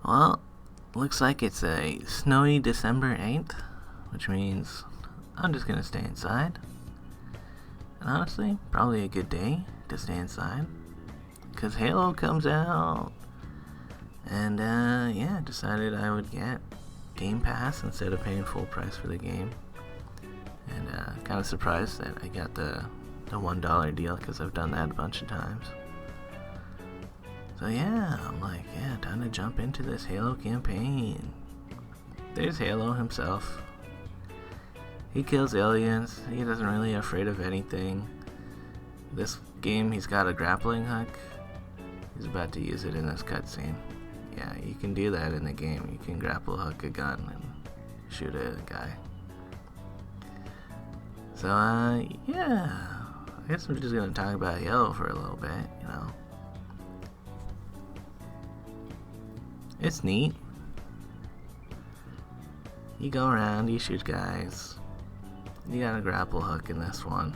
Well, looks like it's a snowy December 8th, which means I'm just gonna stay inside. And honestly, probably a good day to stay inside, because Halo comes out. And yeah, decided I would get Game Pass instead of paying full price for the game. And kind of surprised that I got the $1 deal, because I've done that a bunch of times. So yeah, I'm like, yeah, time to jump into this Halo campaign. There's Halo himself. He kills aliens. He doesn't really afraid of anything. This game, he's got a grappling hook. He's about to use it in this cutscene. Yeah, you can do that in the game. You can grapple hook a gun and shoot a guy. So yeah, I guess I'm just gonna talk about Halo for a little bit, you know. It's neat. You go around, you shoot guys. You got a grapple hook in this one.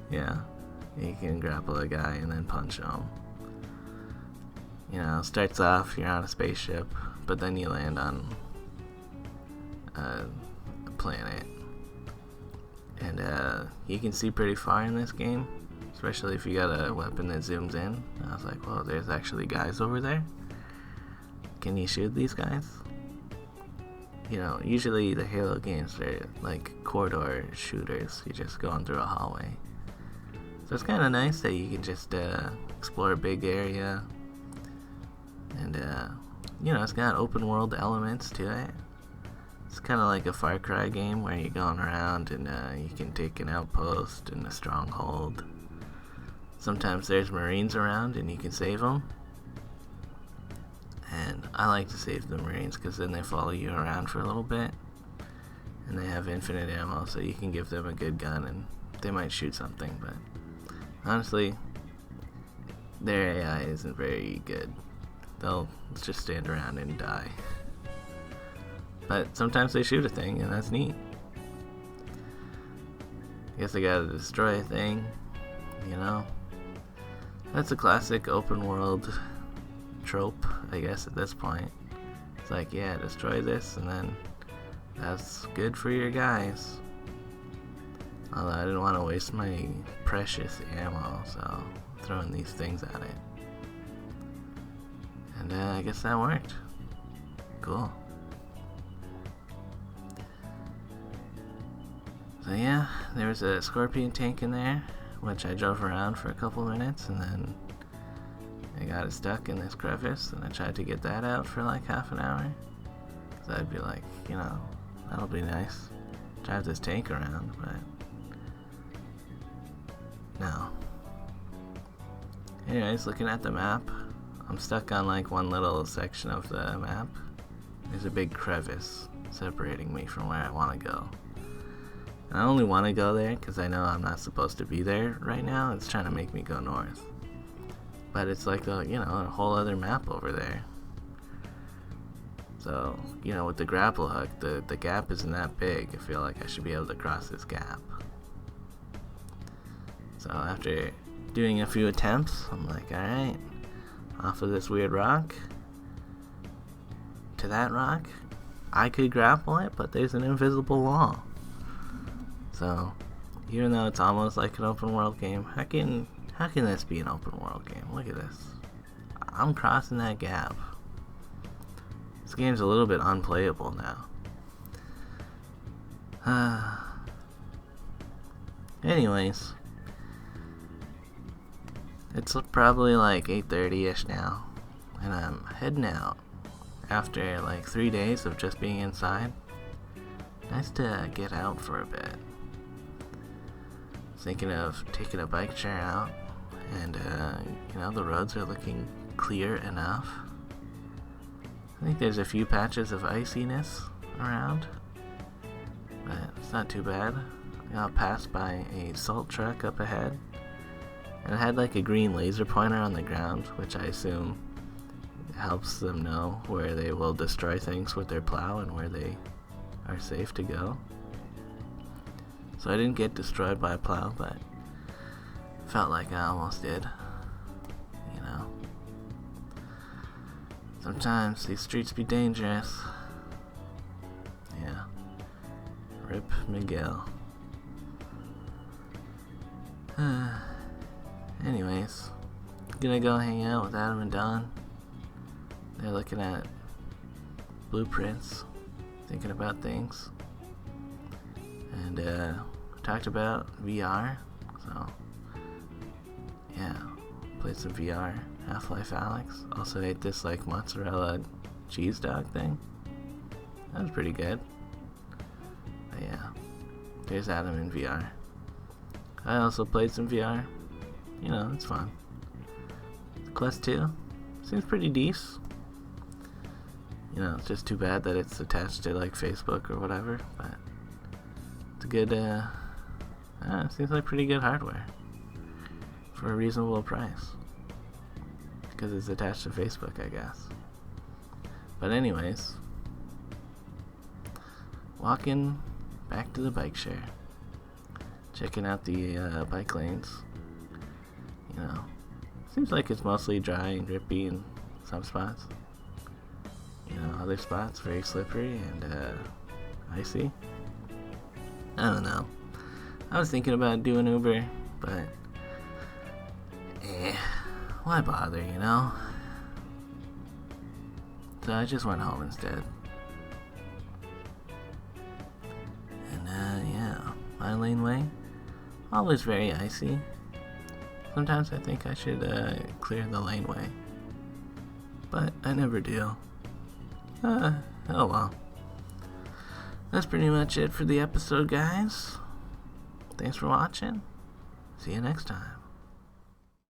Yeah, you can grapple a guy and then punch him. You know, starts off, you're on a spaceship, but then you land on a planet. And you can see pretty far in this game, especially if you got a weapon that zooms in. I was like, whoa, there's actually guys over there? Can you shoot these guys? You know, usually the Halo games are like corridor shooters. You're just going through a hallway. So it's kind of nice that you can just explore a big area. And, you know, it's got open world elements to it. It's kind of like a Far Cry game where you're going around and you can take an outpost and a stronghold. Sometimes there's Marines around and you can save them. And I like to save the Marines because then they follow you around for a little bit. And they have infinite ammo, so you can give them a good gun and they might shoot something. But honestly, their AI isn't very good. They'll just stand around and die. But sometimes they shoot a thing, and that's neat. I guess they gotta destroy a thing, you know? That's a classic open world trope, I guess, at this point. It's like, yeah, destroy this, and then that's good for your guys. Although I didn't want to waste my precious ammo, so I'm throwing these things at it. And I guess that worked. Cool. So yeah, there was a Scorpion tank in there, which I drove around for a couple minutes, and then I got it stuck in this crevice, and I tried to get that out for like half an hour. So I'd be like, you know, that'll be nice. Drive this tank around, but no. Anyways, looking at the map, I'm stuck on like one little section of the map. There's a big crevice separating me from where I want to go. And I only want to go there because I know I'm not supposed to be there right now. It's trying to make me go north. But it's like a, you know, a whole other map over there. So, you know, with the grapple hook, the gap isn't that big. I feel like I should be able to cross this gap. So after doing a few attempts, I'm like, alright, off of this weird rock to that rock. I could grapple it, but there's an invisible wall. So, even though it's almost like an open world game, how can this be an open world game? Look at this. I'm crossing that gap. This game's a little bit unplayable now. Anyways, it's probably like 8:30ish now, and I'm heading out after like 3 days of just being inside. Nice to get out for a bit. Thinking of taking a bike share out, and you know, the roads are looking clear enough. I think there's a few patches of iciness around, but it's not too bad. I got passed by a salt truck up ahead, and it had like a green laser pointer on the ground, which I assume helps them know where they will destroy things with their plow and where they are safe to go. So I didn't get destroyed by a plow, but felt like I almost did, you know. Sometimes these streets be dangerous. Yeah. Rip Miguel. Anyways, gonna go hang out with Adam and Don. They're looking at blueprints, thinking about things, and talked about VR. So yeah, played some VR. Half-Life Alex. Also ate this like mozzarella cheese dog thing. That was pretty good. But yeah, there's Adam in VR. I also played some VR. You know, it's fun. Quest 2 seems pretty decent. You know, it's just too bad that it's attached to like Facebook or whatever, but it's a good, seems like pretty good hardware for a reasonable price. Because it's attached to Facebook, I guess. But anyways, walking back to the bike share. Checking out the bike lanes. You know, seems like it's mostly dry and grippy in some spots. You know, other spots very slippery and icy. I don't know. I was thinking about doing Uber, but why bother, you know? So I just went home instead. And yeah, my laneway, always very icy. Sometimes I think I should clear the laneway, but I never do. Oh well. That's pretty much it for the episode, guys. Thanks for watching. See you next time.